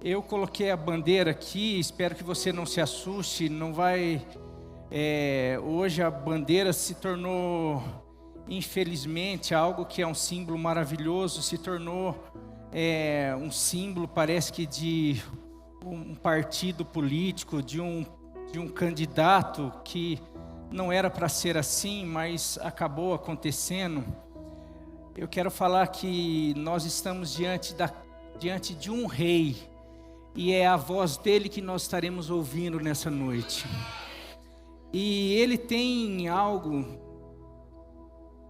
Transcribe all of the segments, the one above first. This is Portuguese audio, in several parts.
Eu coloquei a bandeira aqui, espero que você não se assuste, não vai... hoje a bandeira se tornou, infelizmente, algo que é um símbolo maravilhoso, se tornou um símbolo, parece que de um partido político, de um candidato que não era para ser assim, mas acabou acontecendo. Eu quero falar que nós estamos diante de um rei, e é a voz dele que nós estaremos ouvindo nessa noite. E ele tem algo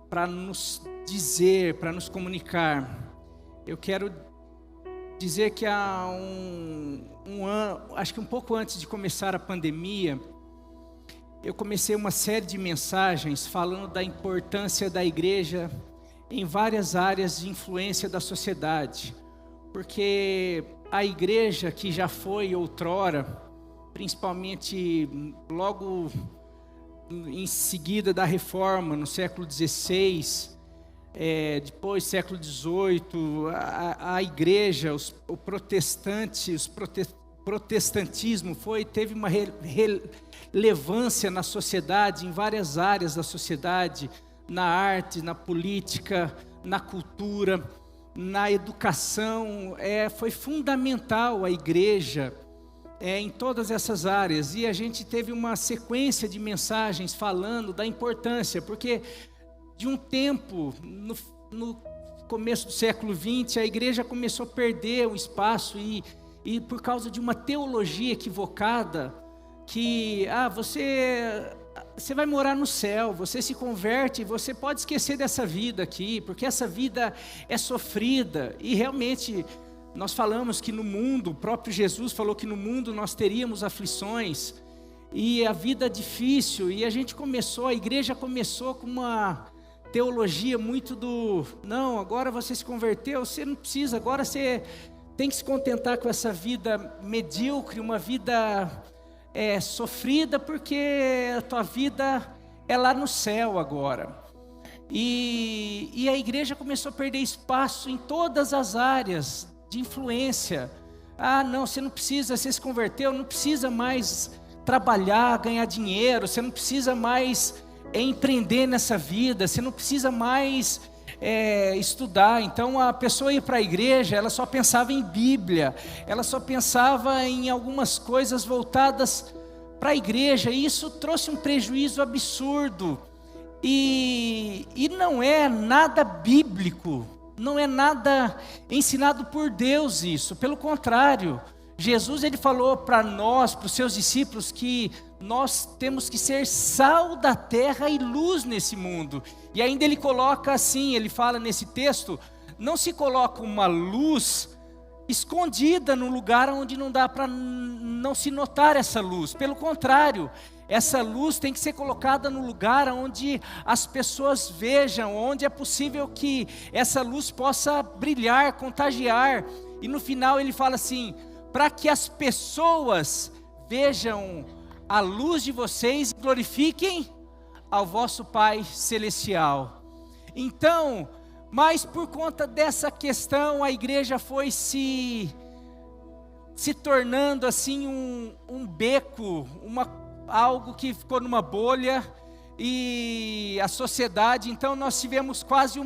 para nos dizer, para nos comunicar. Eu quero dizer que há um ano, acho que um pouco antes de começar a pandemia, eu comecei uma série de mensagens falando da importância da igreja em várias áreas de influência da sociedade. Porque a igreja que já foi outrora, principalmente logo em seguida da reforma, no século XVI, depois século XVIII, a igreja, o protestantismo teve uma relevância na sociedade, em várias áreas da sociedade, na arte, na política, na cultura, na educação. Foi fundamental a igreja em todas essas áreas, e a gente teve uma sequência de mensagens falando da importância, porque de um tempo, no começo do século XX, a igreja começou a perder o espaço, e por causa de uma teologia equivocada, que você vai morar no céu, você se converte, você pode esquecer dessa vida aqui, porque essa vida é sofrida. E realmente nós falamos que no mundo, o próprio Jesus falou que no mundo nós teríamos aflições, e a vida é difícil, e a igreja começou com uma teologia muito não, agora você se converteu, você não precisa, agora você tem que se contentar com essa vida medíocre, uma vida sofrida, porque a tua vida é lá no céu agora. E a igreja começou a perder espaço em todas as áreas de influência. Não, você não precisa, você se converteu, não precisa mais trabalhar, ganhar dinheiro, você não precisa mais empreender nessa vida, você não precisa mais estudar. Então a pessoa ia para a igreja, ela só pensava em Bíblia, ela só pensava em algumas coisas voltadas para a igreja, e isso trouxe um prejuízo absurdo, e não é nada bíblico, não é nada ensinado por Deus isso, pelo contrário. Jesus, ele falou para nós, para os seus discípulos, que nós temos que ser sal da terra e luz nesse mundo. E ainda ele coloca assim, ele fala nesse texto, não se coloca uma luz escondida no lugar onde não dá para não se notar essa luz. Pelo contrário, essa luz tem que ser colocada no lugar onde as pessoas vejam, onde é possível que essa luz possa brilhar, contagiar. E no final ele fala assim, para que as pessoas vejam a luz de vocês e glorifiquem ao vosso Pai Celestial. Então, mas por conta dessa questão, a igreja foi se tornando assim um beco, algo que ficou numa bolha, e a sociedade, então nós tivemos quase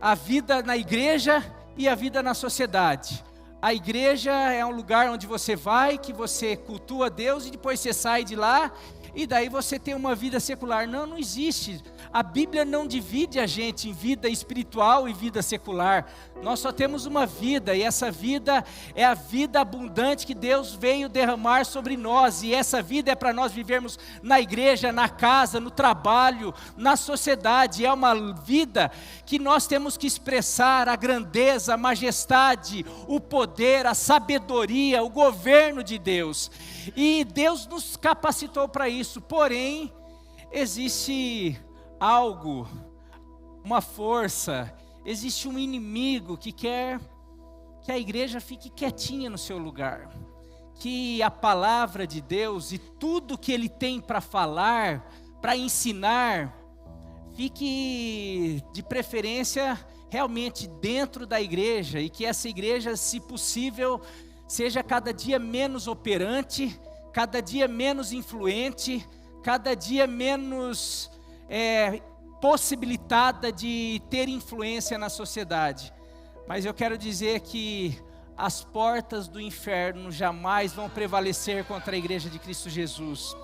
a vida na igreja e a vida na sociedade. A igreja é um lugar onde você vai, que você cultua Deus, e depois você sai de lá, e daí você tem uma vida secular. Não existe. A Bíblia não divide a gente em vida espiritual e vida secular. Nós só temos uma vida, e essa vida é a vida abundante que Deus veio derramar sobre nós, e essa vida é para nós vivermos na igreja, na casa, no trabalho, na sociedade. É uma vida que nós temos que expressar a grandeza, a majestade, o poder, a sabedoria, o governo de Deus. E Deus nos capacitou para isso. Porém, existe algo, uma força, existe um inimigo que quer que a igreja fique quietinha no seu lugar, que a palavra de Deus e tudo que Ele tem para falar para ensinar, fique de preferência realmente dentro da igreja, e que essa igreja, se possível, seja cada dia menos operante, cada dia menos influente, cada dia menos possibilitada de ter influência na sociedade. Mas eu quero dizer que as portas do inferno jamais vão prevalecer contra a igreja de Cristo Jesus.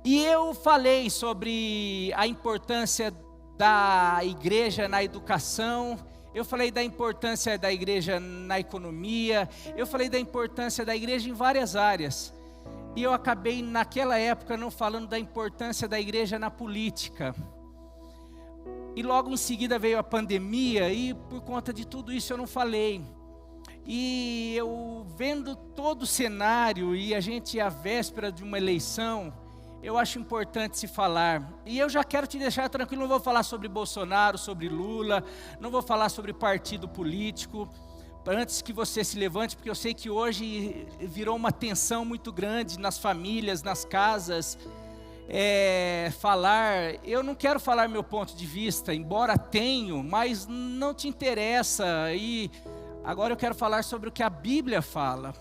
E eu falei sobre a importância da igreja na educação, eu falei da importância da igreja na economia, eu falei da importância da igreja em várias áreas. E eu acabei naquela época não falando da importância da igreja na política. E logo em seguida veio a pandemia, e por conta de tudo isso eu não falei. E eu vendo todo o cenário, e a gente à véspera de uma eleição, eu acho importante se falar. E eu já quero te deixar tranquilo, não vou falar sobre Bolsonaro, sobre Lula, não vou falar sobre partido político, antes que você se levante, porque eu sei que hoje virou uma tensão muito grande nas famílias, nas casas. Eu não quero falar meu ponto de vista, embora tenho, mas não te interessa. E agora eu quero falar sobre o que a Bíblia fala.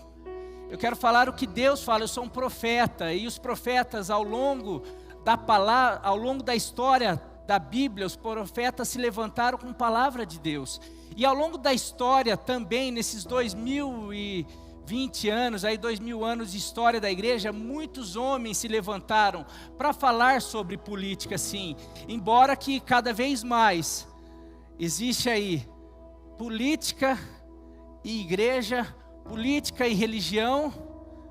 Eu quero falar o que Deus fala. Eu sou um profeta, e os profetas ao longo da história da Bíblia, os profetas se levantaram com a palavra de Deus. E ao longo da história também, nesses 2020 anos, 2000 anos de história da igreja, muitos homens se levantaram para falar sobre política, sim. Embora que cada vez mais existe aí política e igreja, política e religião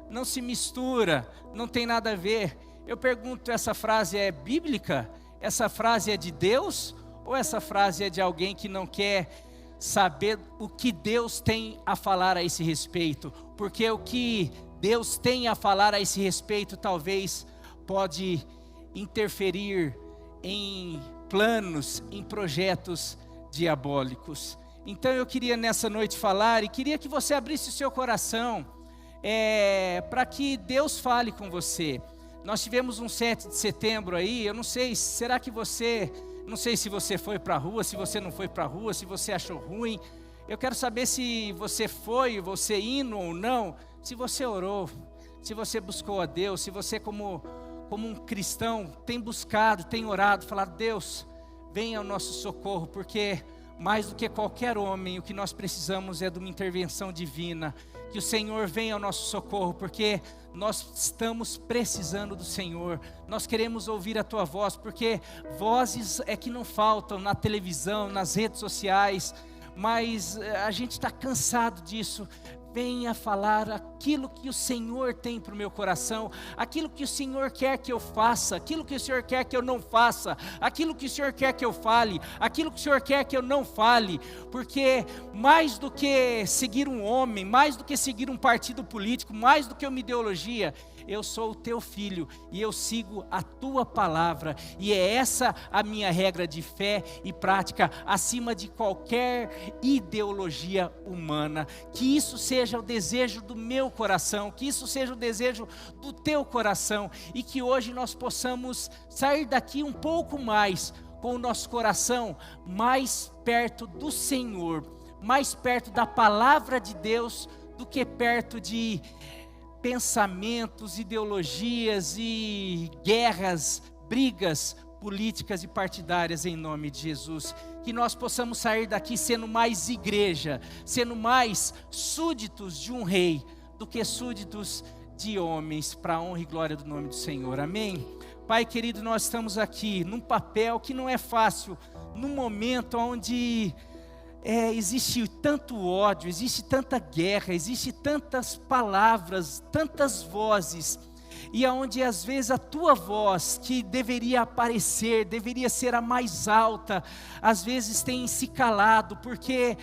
não se mistura, não tem nada a ver. Eu pergunto, essa frase é bíblica? Essa frase é de Deus? Ou essa frase é de alguém que não quer saber o que Deus tem a falar a esse respeito? Porque o que Deus tem a falar a esse respeito talvez pode interferir em planos, em projetos diabólicos. Então eu queria nessa noite falar, e queria que você abrisse o seu coração para que Deus fale com você. Nós tivemos um 7 de setembro aí, eu não sei, será que você, não sei se você foi para a rua, se você não foi para a rua, se você achou ruim. Eu quero saber se você foi, você indo ou não, se você orou, se você buscou a Deus, se você como um cristão tem buscado, tem orado, falado: Deus, venha ao nosso socorro, porque mais do que qualquer homem, o que nós precisamos é de uma intervenção divina. Que o Senhor venha ao nosso socorro, porque nós estamos precisando do Senhor. Nós queremos ouvir a Tua voz, porque vozes é que não faltam na televisão, nas redes sociais, mas a gente está cansado disso. Venha falar aquilo que o Senhor tem para o meu coração, aquilo que o Senhor quer que eu faça, aquilo que o Senhor quer que eu não faça, aquilo que o Senhor quer que eu fale, aquilo que o Senhor quer que eu não fale, porque mais do que seguir um homem, mais do que seguir um partido político, mais do que uma ideologia, eu sou o teu filho e eu sigo a tua palavra, e é essa a minha regra de fé e prática, acima de qualquer ideologia humana. Que isso seja o desejo do meu coração, que isso seja o desejo do teu coração, e que hoje nós possamos sair daqui um pouco mais, com o nosso coração mais perto do Senhor, mais perto da palavra de Deus, do que perto de pensamentos, ideologias e guerras, brigas políticas e partidárias, em nome de Jesus. Que nós possamos sair daqui sendo mais igreja, sendo mais súditos de um rei, do que súditos de homens, para a honra e glória do nome do Senhor. Amém? Pai querido, nós estamos aqui num papel que não é fácil, num momento onde existe tanto ódio, existe tanta guerra, existe tantas palavras, tantas vozes, e aonde às vezes a tua voz, que deveria aparecer, deveria ser a mais alta, às vezes tem se calado, porque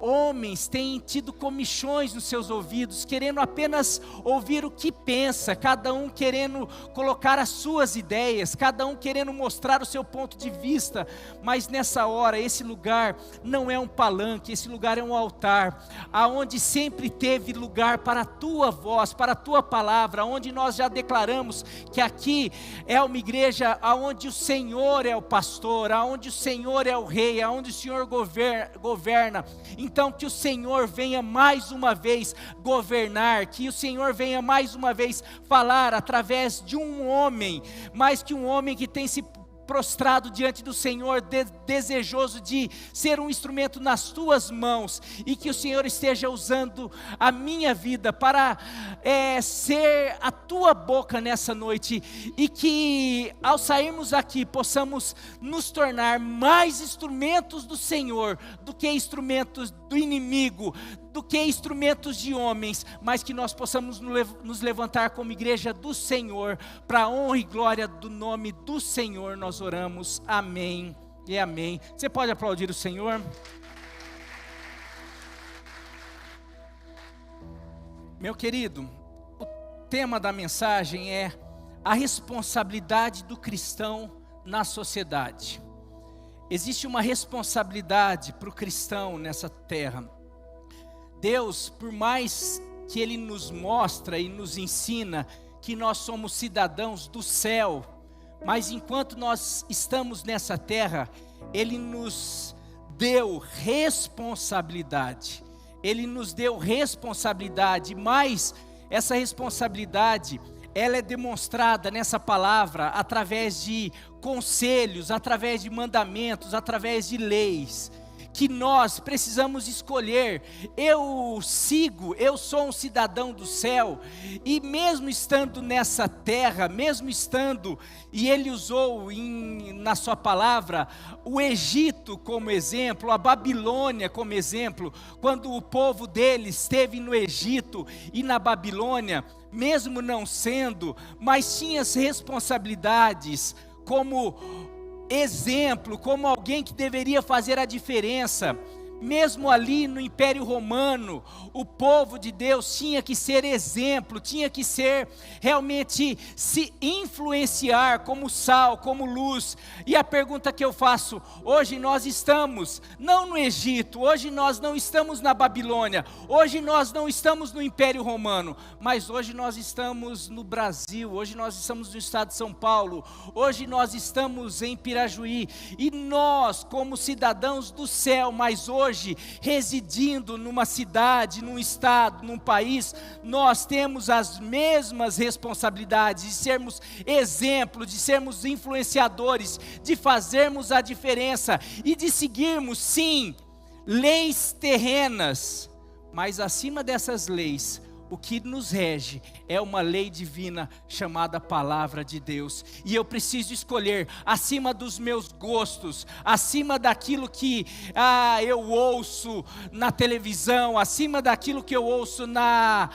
homens têm tido comichões nos seus ouvidos, querendo apenas ouvir o que pensa, cada um querendo colocar as suas ideias, cada um querendo mostrar o seu ponto de vista, mas nessa hora, esse lugar não é um palanque, esse lugar é um altar, aonde sempre teve lugar para a tua voz, para a tua palavra, onde nós já declaramos que aqui é uma igreja aonde o Senhor é o pastor, aonde o Senhor é o rei, aonde o Senhor governa. Então que o Senhor venha mais uma vez governar, que o Senhor venha mais uma vez falar através de um homem, mais que um homem que tem se prostrado diante do Senhor, desejoso de ser um instrumento nas tuas mãos, e que o Senhor esteja usando a minha vida para ser a tua boca nessa noite, e que ao sairmos aqui possamos nos tornar mais instrumentos do Senhor do que instrumentos do inimigo, do que instrumentos de homens, mas que nós possamos nos levantar como igreja do Senhor, para a honra e glória do nome do Senhor, nós oramos, amém e amém. Você pode aplaudir o Senhor? Meu querido, o tema da mensagem é a responsabilidade do cristão na sociedade. Existe uma responsabilidade para o cristão nessa terra. Deus, por mais que Ele nos mostra e nos ensina que nós somos cidadãos do céu, mas enquanto nós estamos nessa terra, Ele nos deu responsabilidade. Ele nos deu responsabilidade, mas essa responsabilidade, ela é demonstrada nessa palavra através de conselhos, através de mandamentos, através de leis, que nós precisamos escolher. Eu sou um cidadão do céu, e mesmo estando nessa terra, mesmo estando, e Ele usou na sua palavra, o Egito como exemplo, a Babilônia como exemplo, quando o povo dele esteve no Egito e na Babilônia, mesmo não sendo, mas tinha as responsabilidades como exemplo, como alguém que deveria fazer a diferença. Mesmo ali no Império Romano, o povo de Deus tinha que ser exemplo, tinha que ser realmente se influenciar como sal, como luz. E a pergunta que eu faço, hoje nós estamos não no Egito, hoje nós não estamos na Babilônia, hoje nós não estamos no Império Romano, mas hoje nós estamos no Brasil, hoje nós estamos no estado de São Paulo, hoje nós estamos em Pirajuí, e nós como cidadãos do céu, mas hoje residindo numa cidade, num estado, num país, nós temos as mesmas responsabilidades de sermos exemplo, de sermos influenciadores, de fazermos a diferença e de seguirmos, sim, leis terrenas, mas acima dessas leis, o que nos rege é uma lei divina chamada Palavra de Deus. E eu preciso escolher acima dos meus gostos, acima daquilo que eu ouço na televisão, acima daquilo que eu ouço na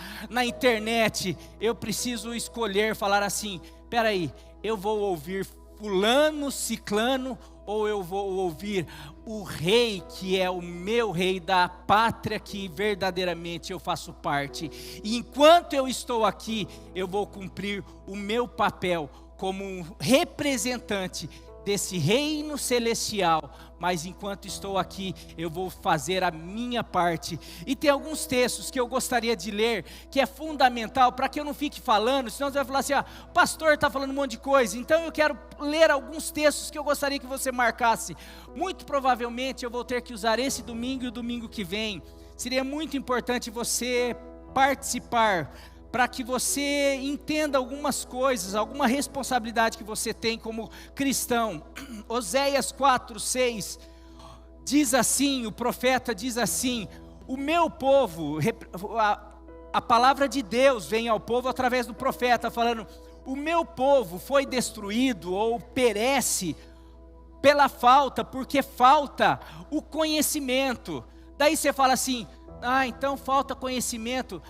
internet. Eu preciso escolher, falar assim, peraí, eu vou ouvir fulano, ciclano, ou eu vou ouvir o rei que é o meu rei da pátria que verdadeiramente eu faço parte. E enquanto eu estou aqui, eu vou cumprir o meu papel como um representante desse reino celestial, mas enquanto estou aqui, eu vou fazer a minha parte. E tem alguns textos que eu gostaria de ler, que é fundamental, para que eu não fique falando, senão você vai falar assim, o pastor está falando um monte de coisa. Então eu quero ler alguns textos que eu gostaria que você marcasse. Muito provavelmente eu vou ter que usar esse domingo e o domingo que vem. Seria muito importante você participar, para que você entenda algumas coisas, alguma responsabilidade que você tem como cristão. Oséias 4:6 diz assim, o profeta diz assim, o meu povo, a palavra de Deus vem ao povo através do profeta, falando, o meu povo foi destruído ou perece pela falta, porque falta o conhecimento. Daí você fala assim, então falta conhecimento.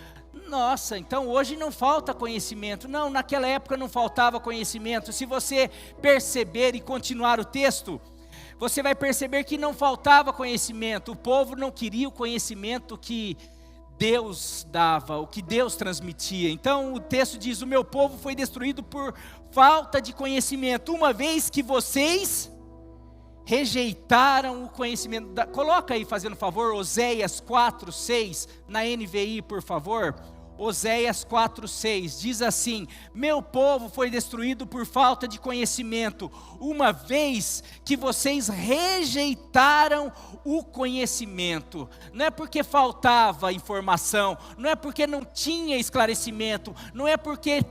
Nossa, então hoje não falta conhecimento. Não, naquela época não faltava conhecimento. Se você perceber e continuar o texto, você vai perceber que não faltava conhecimento. O povo não queria o conhecimento que Deus dava, o que Deus transmitia. Então o texto diz: o meu povo foi destruído por falta de conhecimento, uma vez que vocês rejeitaram o conhecimento. Coloca aí, fazendo favor, Oséias 4:6, na NVI, por favor. Oséias 4:6, diz assim: meu povo foi destruído por falta de conhecimento, uma vez que vocês rejeitaram o conhecimento. Não é porque faltava informação, não é porque não tinha esclarecimento, não é porque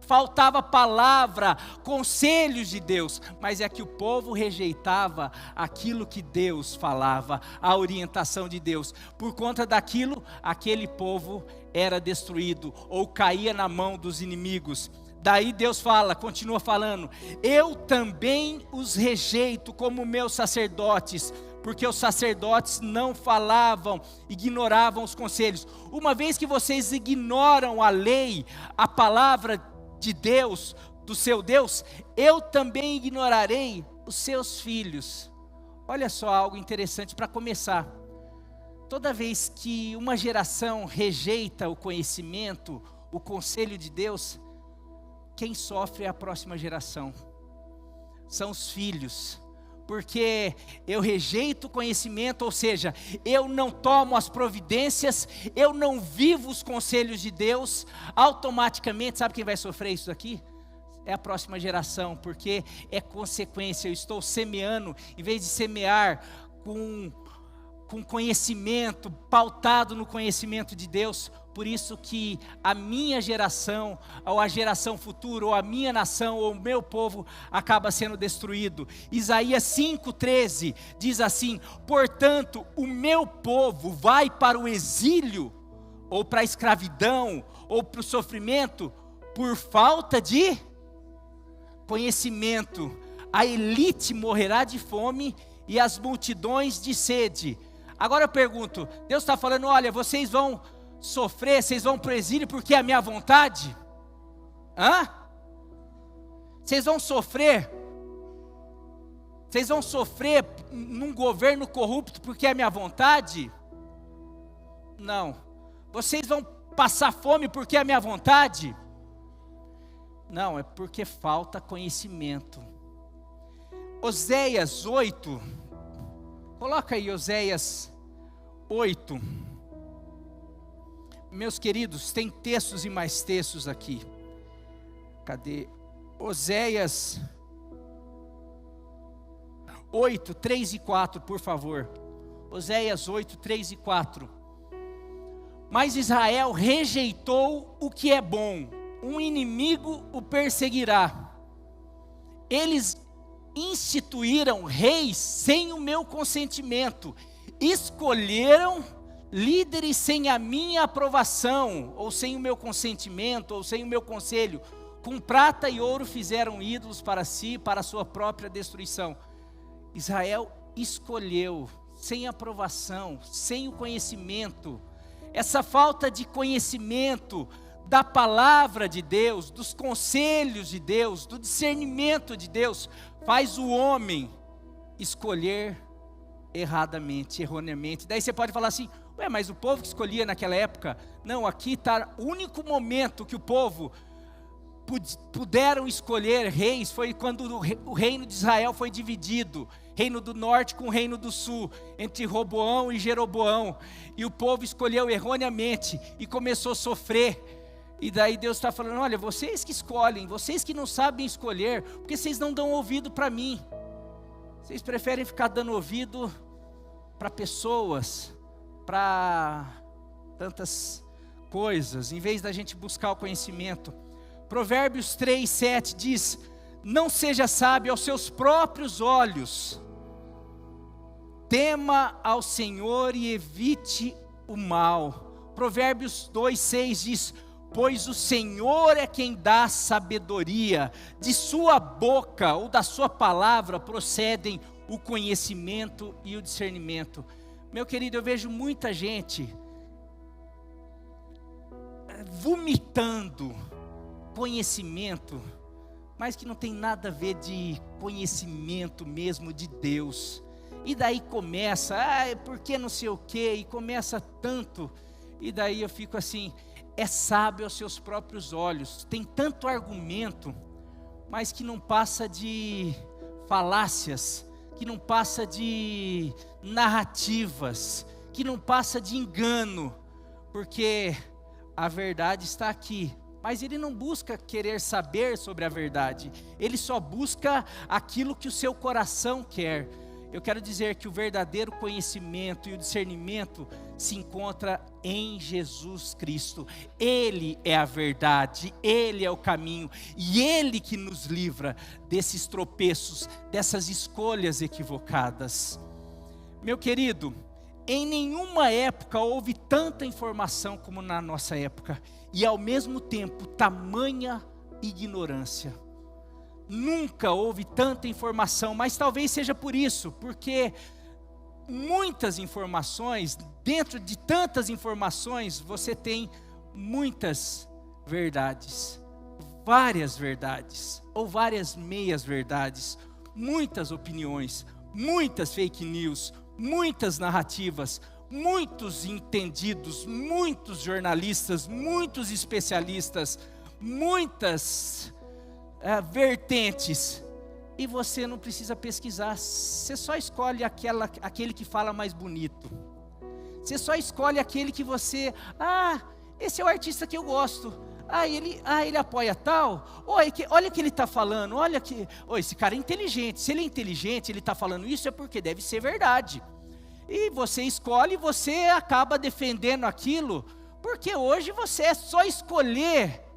faltava palavra, conselhos de Deus, mas é que o povo rejeitava aquilo que Deus falava, a orientação de Deus. Por conta daquilo, aquele povo era destruído ou caía na mão dos inimigos. Daí Deus fala, continua falando: eu também os rejeito como meus sacerdotes, porque os sacerdotes não falavam, ignoravam os conselhos. Uma vez que vocês ignoram a lei, a palavra de Deus, do seu Deus, eu também ignorarei os seus filhos. Olha só algo interessante para começar. Toda vez que uma geração rejeita o conhecimento, o conselho de Deus, quem sofre é a próxima geração, são os filhos. Porque eu rejeito o conhecimento, ou seja, eu não tomo as providências, eu não vivo os conselhos de Deus, automaticamente, sabe quem vai sofrer isso aqui? É a próxima geração, porque é consequência. Eu estou semeando, em vez de semear com conhecimento, pautado no conhecimento de Deus. Por isso que a minha geração, ou a geração futura, ou a minha nação, ou o meu povo, acaba sendo destruído. Isaías 5:13 diz assim: portanto, o meu povo vai para o exílio, ou para a escravidão, ou para o sofrimento, por falta de conhecimento. A elite morrerá de fome, e as multidões de sede. Agora eu pergunto, Deus está falando: olha, vocês vão sofrer, vocês vão para o exílio porque é a minha vontade? Vocês vão sofrer? Vocês vão sofrer num governo corrupto porque é a minha vontade? Não. Vocês vão passar fome porque é a minha vontade? Não, é porque falta conhecimento. Oséias 8, coloca aí Oséias 8. Meus queridos, tem textos e mais textos aqui. Cadê? Oséias 8, 3 e 4, por favor. Oséias 8, 3 e 4. Mas Israel rejeitou o que é bom, um inimigo o perseguirá. Eles instituíram reis sem o meu consentimento, escolheram líderes sem a minha aprovação, ou sem o meu consentimento, ou sem o meu conselho. Com prata e ouro fizeram ídolos para si, para a sua própria destruição. Israel escolheu, sem aprovação, sem o conhecimento. Essa falta de conhecimento da palavra de Deus, dos conselhos de Deus, do discernimento de Deus, faz o homem escolher erradamente, erroneamente. Daí você pode falar assim: ué, mas o povo que escolhia naquela época? Não, aqui está o único momento que o povo puderam escolher reis, foi quando o reino de Israel foi dividido, reino do norte com o reino do sul, entre Roboão e Jeroboão, e o povo escolheu erroneamente, e começou a sofrer. E daí Deus está falando: olha, vocês que escolhem, vocês que não sabem escolher, porque vocês não dão ouvido para mim, vocês preferem ficar dando ouvido para pessoas, para tantas coisas, em vez da gente buscar o conhecimento. Provérbios 3, 7 diz: não seja sábio aos seus próprios olhos, tema ao Senhor e evite o mal. Provérbios 2, 6 diz: pois o Senhor é quem dá sabedoria, de sua boca ou da sua palavra procedem o conhecimento e o discernimento. Meu querido, eu vejo muita gente vomitando conhecimento mas que não tem nada a ver de conhecimento mesmo de Deus. E daí começa, porque não sei o quê, e começa tanto, e daí eu fico assim, é sábio aos seus próprios olhos, tem tanto argumento, mas que não passa de falácias, que não passa de narrativas, que não passa de engano, porque a verdade está aqui. Mas ele não busca querer saber sobre a verdade, ele só busca aquilo que o seu coração quer. Eu quero dizer que o verdadeiro conhecimento e o discernimento se encontra em Jesus Cristo. Ele é a verdade, Ele é o caminho, e Ele que nos livra desses tropeços, dessas escolhas equivocadas. Meu querido, em nenhuma época houve tanta informação como na nossa época, e ao mesmo tempo tamanha ignorância. Nunca houve tanta informação, mas talvez seja por isso, porque muitas informações, dentro de tantas informações, você tem muitas verdades, várias verdades, ou várias meias verdades, muitas opiniões, muitas fake news, muitas narrativas, muitos entendidos, muitos jornalistas, muitos especialistas, muitas vertentes, e você não precisa pesquisar, você só escolhe aquele que fala mais bonito, você só escolhe aquele que você, esse é o artista que eu gosto, ele apoia tal, olha o que ele está falando, esse cara é inteligente, se ele é inteligente, ele está falando isso é porque deve ser verdade, e você escolhe, você acaba defendendo aquilo, porque hoje você é só escolher.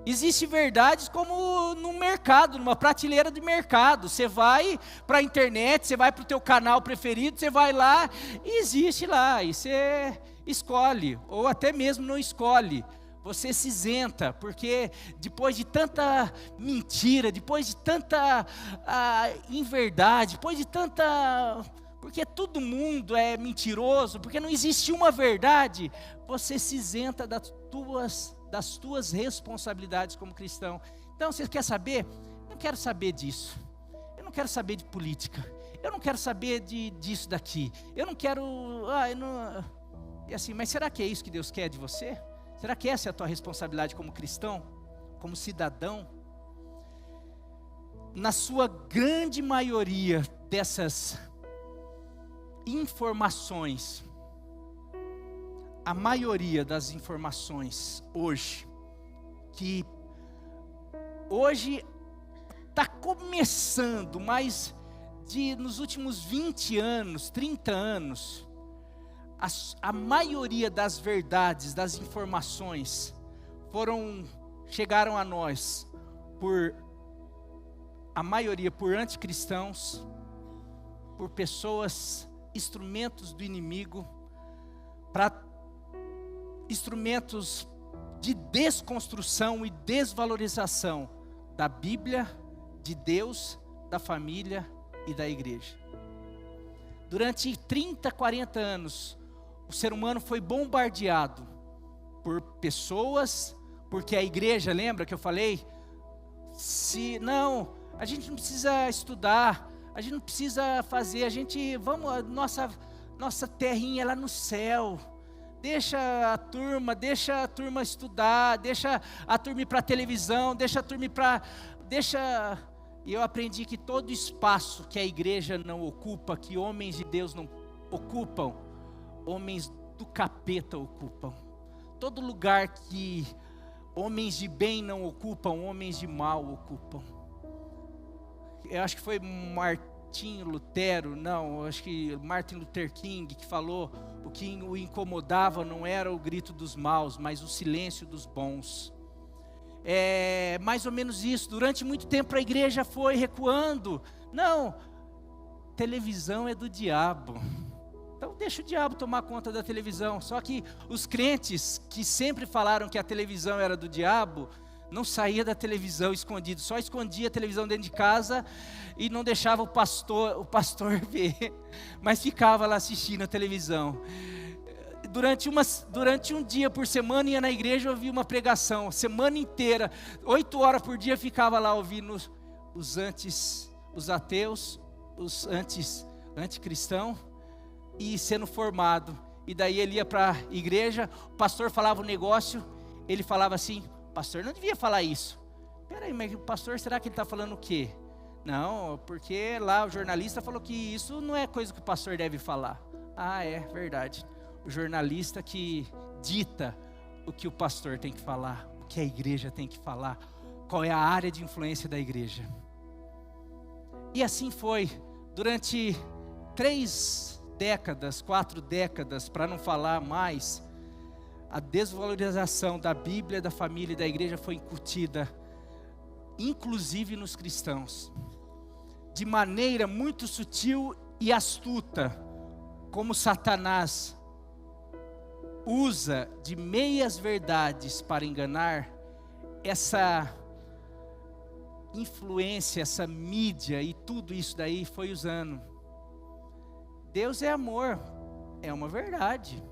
Existem verdades como no mercado, numa prateleira de mercado. Você vai para a internet, você vai para o teu canal preferido, você vai lá, e existe lá, e você escolhe, ou até mesmo não escolhe. Você se isenta, porque depois de tanta mentira, depois de tanta inverdade, depois de tanta... porque todo mundo é mentiroso, porque não existe uma verdade, você se isenta das tuas responsabilidades como cristão. Então, você quer saber? Eu não quero saber disso. Eu não quero saber de política. Eu não quero saber disso daqui. Eu não quero... E assim, mas será que é isso que Deus quer de você? Será que essa é a tua responsabilidade como cristão? Como cidadão? Na sua grande maioria dessas informações, a maioria das informações hoje está começando, mas nos últimos 20 anos, 30 anos, a maioria das verdades, das informações, chegaram a nós, a maioria por anticristãos, por pessoas, instrumentos do inimigo, para instrumentos de desconstrução e desvalorização da Bíblia, de Deus, da família e da igreja. Durante 30, 40 anos, o ser humano foi bombardeado por pessoas, porque a igreja, lembra que eu falei? A gente não precisa estudar, a gente não precisa fazer, nossa terrinha lá no céu. Deixa a turma estudar, deixa a turma ir para a televisão, E eu aprendi que todo espaço que a igreja não ocupa, que homens de Deus não ocupam, homens do capeta ocupam. Todo lugar que homens de bem não ocupam, homens de mal ocupam. Eu acho que foi Martin Luther King que falou: o que o incomodava não era o grito dos maus, mas o silêncio dos bons. É mais ou menos isso. Durante muito tempo a igreja foi recuando. Não, televisão é do diabo, então deixa o diabo tomar conta da televisão. Só que os crentes que sempre falaram que a televisão era do diabo, não saía da televisão escondido, só escondia a televisão dentro de casa e não deixava o pastor ver, mas ficava lá assistindo a televisão. durante um dia por semana ia na igreja ouvir uma pregação, semana inteira, 8 horas por dia ficava lá ouvindo os ateus, os anticristãos, e sendo formado. E daí ele ia para a igreja, o pastor falava um negócio, ele falava assim: pastor não devia falar isso. Peraí, mas o pastor, será que ele está falando o quê? Não, porque lá o jornalista falou que isso não é coisa que o pastor deve falar. Ah, é verdade. O jornalista que dita o que o pastor tem que falar, o que a igreja tem que falar, qual é a área de influência da igreja. E assim foi, durante 4 décadas, para não falar mais, a desvalorização da Bíblia, da família e da igreja foi incutida, inclusive nos cristãos, de maneira muito sutil e astuta, como Satanás usa de meias verdades para enganar. Essa influência, essa mídia e tudo isso daí foi usando. Deus é amor, é uma verdade.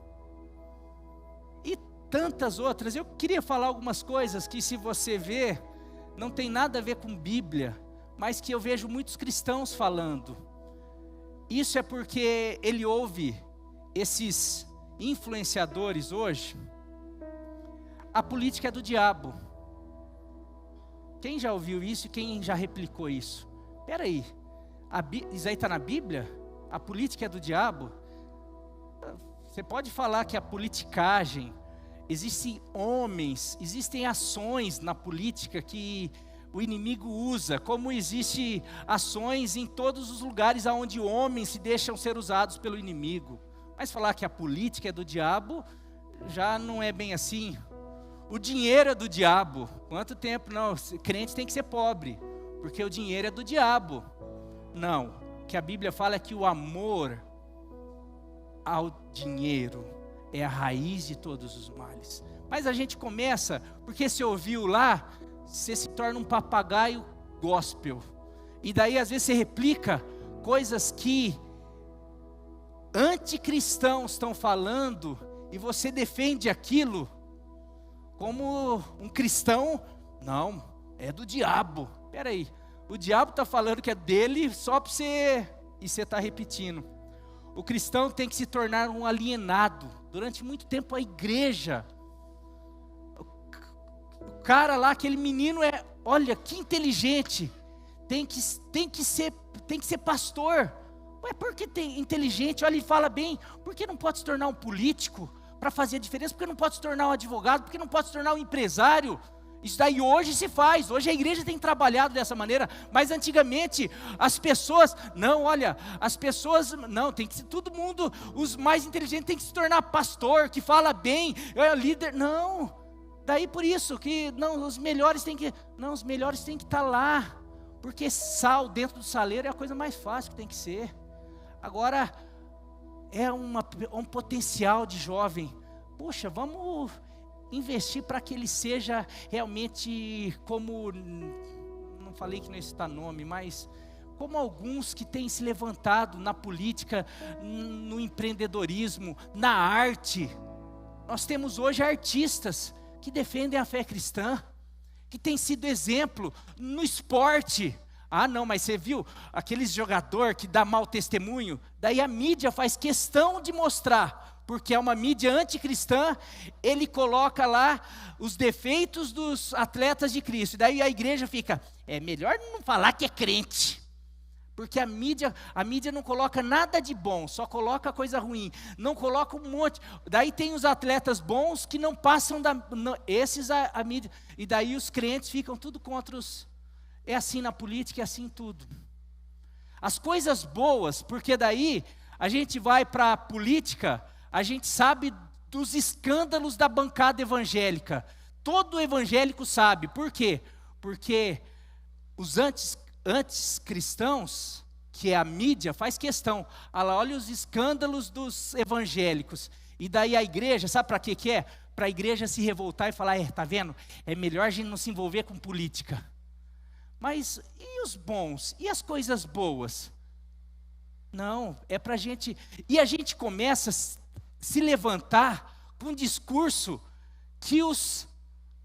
E tantas outras. Eu queria falar algumas coisas que, se você ver, não tem nada a ver com Bíblia, mas que eu vejo muitos cristãos falando. Isso é porque ele ouve esses influenciadores hoje. A política é do diabo. Quem já ouviu isso e quem já replicou isso? Espera aí, isso aí está na Bíblia? A política é do diabo? Você pode falar que a politicagem, existem homens, existem ações na política que o inimigo usa, como existem ações em todos os lugares onde homens se deixam ser usados pelo inimigo. Mas falar que a política é do diabo, já não é bem assim. O dinheiro é do diabo. Quanto tempo? Não, crente tem que ser pobre, porque o dinheiro é do diabo. Não, o que a Bíblia fala é que o amor ao dinheiro é a raiz de todos os males. Mas a gente começa, porque você ouviu lá, você se torna um papagaio gospel. E daí às vezes você replica coisas que anticristãos estão falando, e você defende aquilo como um cristão. Não, é do diabo. Espera aí, o diabo está falando que é dele só para você, e você está repetindo. O cristão tem que se tornar um alienado. Durante muito tempo a igreja, o cara lá, aquele menino olha que inteligente, tem que ser pastor. Ué, por que tem inteligente? Olha, ele fala bem. Por que não pode se tornar um político para fazer a diferença? Por que não pode se tornar um advogado? Por que não pode se tornar um empresário? Isso daí hoje se faz. Hoje a igreja tem trabalhado dessa maneira. Mas antigamente as pessoas, tem que ser todo mundo, os mais inteligentes tem que se tornar pastor, que fala bem, é líder. Não. Daí por isso que os melhores têm que estar lá. Porque sal dentro do saleiro é a coisa mais fácil que tem que ser. Agora, é um potencial de jovem. Poxa, vamos investir para que ele seja realmente como, não falei que não está nome, mas como alguns que têm se levantado na política, no empreendedorismo, na arte. Nós temos hoje artistas que defendem a fé cristã, que têm sido exemplo no esporte. Ah não, mas você viu aquele jogador que dá mau testemunho? Daí a mídia faz questão de mostrar, porque é uma mídia anticristã, ele coloca lá os defeitos dos atletas de Cristo. E daí a igreja fica, é melhor não falar que é crente, porque a mídia não coloca nada de bom, só coloca coisa ruim, não coloca um monte. Daí tem os atletas bons que não passam esses a mídia, e daí os crentes ficam tudo contra os. É assim na política, é assim em tudo. As coisas boas, porque daí a gente vai para a política, a gente sabe dos escândalos da bancada evangélica. Todo evangélico sabe. Por quê? Porque os anticristãos, que é a mídia, faz questão. Olha os escândalos dos evangélicos. E daí a igreja, sabe para que é? Para a igreja se revoltar e falar, tá vendo? É melhor a gente não se envolver com política. Mas e os bons? E as coisas boas? Não, é para a gente. E a gente começa se levantar com um discurso que os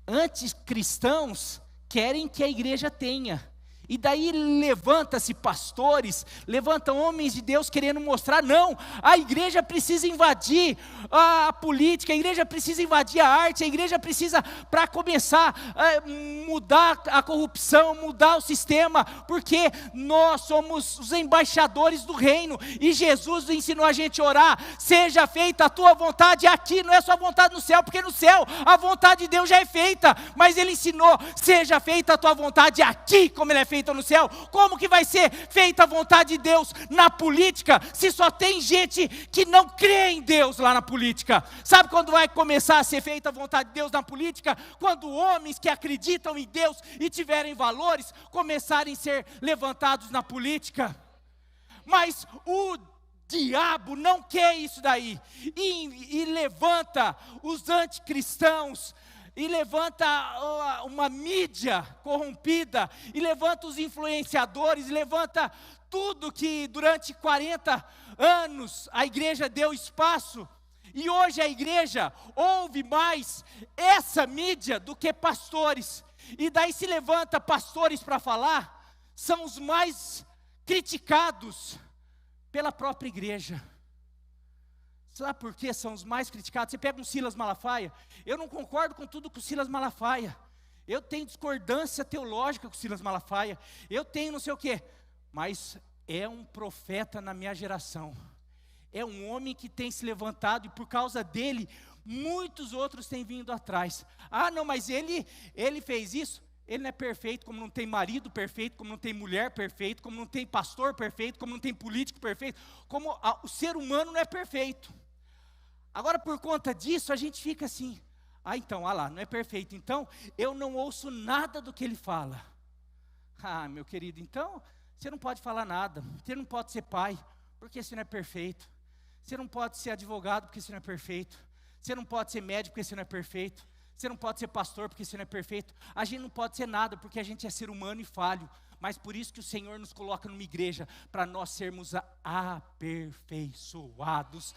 anticristãos querem que a igreja tenha. E daí levanta-se pastores, levantam homens de Deus querendo mostrar, não, a igreja precisa invadir a política, a igreja precisa invadir a arte, a igreja precisa, para começar, mudar a corrupção, mudar o sistema, porque nós somos os embaixadores do reino, e Jesus ensinou a gente a orar, seja feita a tua vontade aqui, não é sua vontade no céu, porque no céu a vontade de Deus já é feita, mas ele ensinou, seja feita a tua vontade aqui, como ela é feita no céu. Como que vai ser feita a vontade de Deus na política, se só tem gente que não crê em Deus lá na política? Sabe quando vai começar a ser feita a vontade de Deus na política? Quando homens que acreditam em Deus e tiverem valores, começarem a ser levantados na política. Mas o diabo não quer isso daí, e levanta os anticristãos, e levanta uma mídia corrompida, e levanta os influenciadores, e levanta tudo que durante 40 anos a igreja deu espaço, e hoje a igreja ouve mais essa mídia do que pastores, e daí se levanta pastores para falar, são os mais criticados pela própria igreja. Sabe por que são os mais criticados? Você pega um Silas Malafaia, eu não concordo com tudo com o Silas Malafaia, eu tenho discordância teológica com o Silas Malafaia, eu tenho não sei o quê, mas é um profeta na minha geração, é um homem que tem se levantado, e por causa dele, muitos outros têm vindo atrás. Ah não, mas ele fez isso. Ele não é perfeito, como não tem marido perfeito, como não tem mulher perfeito, como não tem pastor perfeito, como não tem político perfeito, como o ser humano não é perfeito. Agora, por conta disso, a gente fica assim, então, lá, não é perfeito, então, eu não ouço nada do que ele fala. Ah, meu querido, então, você não pode falar nada, você não pode ser pai, porque você não é perfeito. Você não pode ser advogado, porque você não é perfeito. Você não pode ser médico, porque você não é perfeito. Você não pode ser pastor, porque você não é perfeito. A gente não pode ser nada, porque a gente é ser humano e falho. Mas por isso que o Senhor nos coloca numa igreja, para nós sermos aperfeiçoados,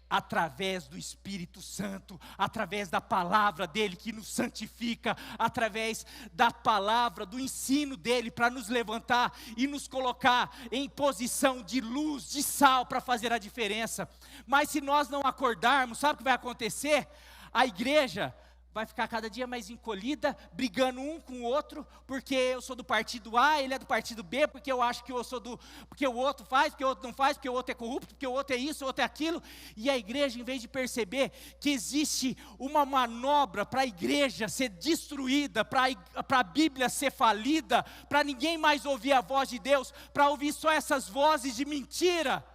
através do Espírito Santo, através da palavra dEle que nos santifica, através da palavra, do ensino dEle, para nos levantar e nos colocar em posição de luz, de sal, para fazer a diferença. Mas se nós não acordarmos, sabe o que vai acontecer? A igreja vai ficar cada dia mais encolhida, brigando um com o outro, porque eu sou do partido A, ele é do partido B, porque eu acho que eu sou porque o outro faz, porque o outro não faz, porque o outro é corrupto, porque o outro é isso, o outro é aquilo, e a igreja, em vez de perceber que existe uma manobra para a igreja ser destruída, para a Bíblia ser falida, para ninguém mais ouvir a voz de Deus, para ouvir só essas vozes de mentira,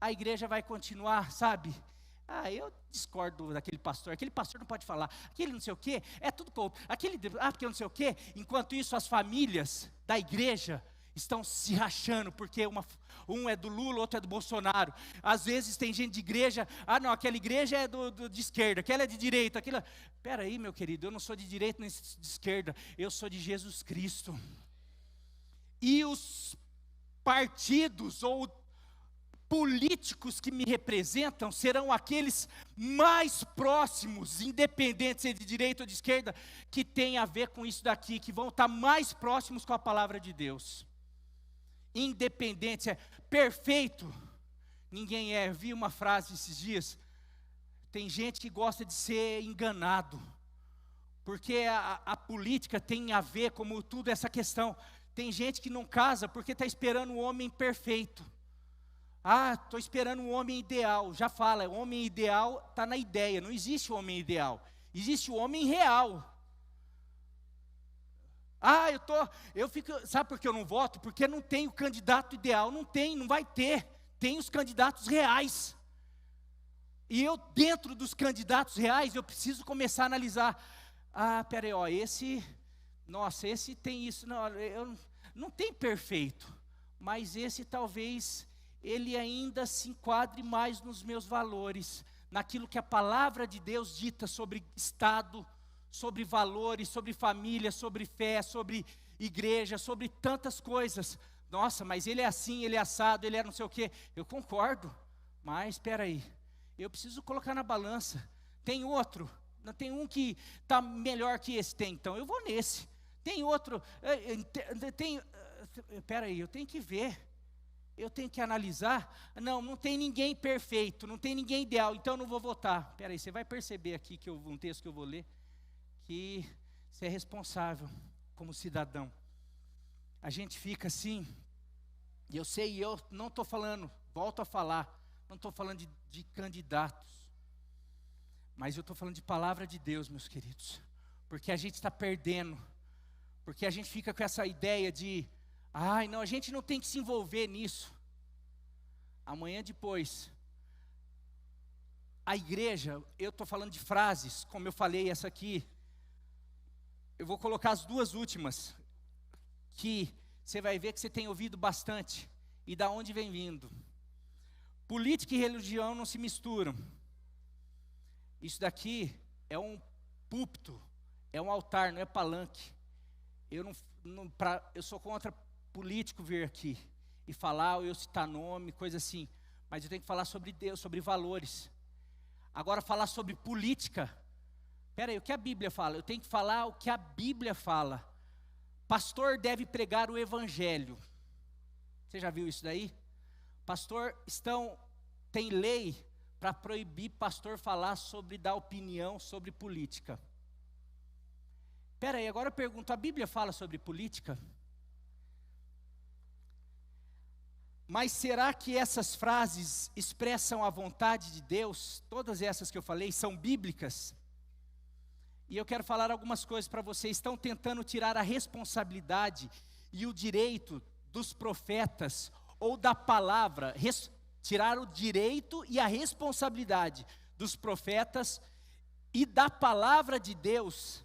a igreja vai continuar, sabe? Eu discordo daquele pastor, aquele pastor não pode falar, aquele não sei o quê, é tudo corrupto, porque não sei o quê. Enquanto isso, as famílias da igreja estão se rachando, porque um é do Lula, outro é do Bolsonaro. Às vezes tem gente de igreja, não, aquela igreja é de esquerda, aquela é de direita, aquela... Espera aí, meu querido, eu não sou de direita nem de esquerda, eu sou de Jesus Cristo. E os partidos ou políticos que me representam serão aqueles mais próximos, independentes de direita ou de esquerda, que tem a ver com isso daqui, que vão estar mais próximos com a palavra de Deus. Independente, perfeito, ninguém é. Vi uma frase esses dias, tem gente que gosta de ser enganado, porque a política tem a ver, como tudo, essa questão. Tem gente que não casa porque está esperando um homem perfeito. Estou esperando um homem ideal. Já fala, o homem ideal está na ideia. Não existe o homem ideal. Existe o homem real. Eu fico... Sabe por que eu não voto? Porque não tem o candidato ideal. Não tem, não vai ter. Tem os candidatos reais. E eu, dentro dos candidatos reais, eu preciso começar a analisar. Peraí, esse tem isso. Não tem perfeito. Mas esse talvez... ele ainda se enquadre mais nos meus valores, naquilo que a palavra de Deus dita sobre Estado, sobre valores, sobre família, sobre fé, sobre igreja, sobre tantas coisas. Nossa, mas ele é assim, ele é assado, ele é não sei o quê. Eu concordo, mas espera aí, Eu preciso colocar na balança. Tem outro, não tem um que está melhor que esse, tem, então eu vou nesse. Tem outro, peraí, eu tenho que ver, eu tenho que analisar. Não tem ninguém perfeito, não tem ninguém ideal, então eu não vou votar. Peraí, você vai perceber aqui, um texto que eu vou ler, que você é responsável como cidadão. A gente fica assim, e eu sei, eu não estou falando, volto a falar, não estou falando de candidatos, mas eu estou falando de palavra de Deus, meus queridos, porque a gente está perdendo, porque a gente fica com essa ideia de, não, a gente não tem que se envolver nisso. Amanhã depois, a igreja, eu estou falando de frases, como eu falei essa aqui, eu vou colocar as duas últimas, que você vai ver que você tem ouvido bastante, e da onde vem vindo. Política e religião não se misturam. Isso daqui é um púlpito, é um altar, não é palanque. Eu sou contra político vir aqui e falar, ou eu citar nome, coisa assim. Mas eu tenho que falar sobre Deus, sobre valores. Agora falar sobre política, peraí, o que a Bíblia fala? Eu tenho que falar o que a Bíblia fala. Pastor deve pregar o evangelho. Você já viu isso daí? Pastor, tem lei para proibir pastor falar dar opinião sobre política. Peraí, agora eu pergunto, a Bíblia fala sobre política? Mas será que essas frases expressam a vontade de Deus? Todas essas que eu falei são bíblicas? E eu quero falar algumas coisas para vocês. Estão tentando tirar a responsabilidade e o direito dos profetas, ou da palavra, tirar o direito e a responsabilidade dos profetas e da palavra de Deus,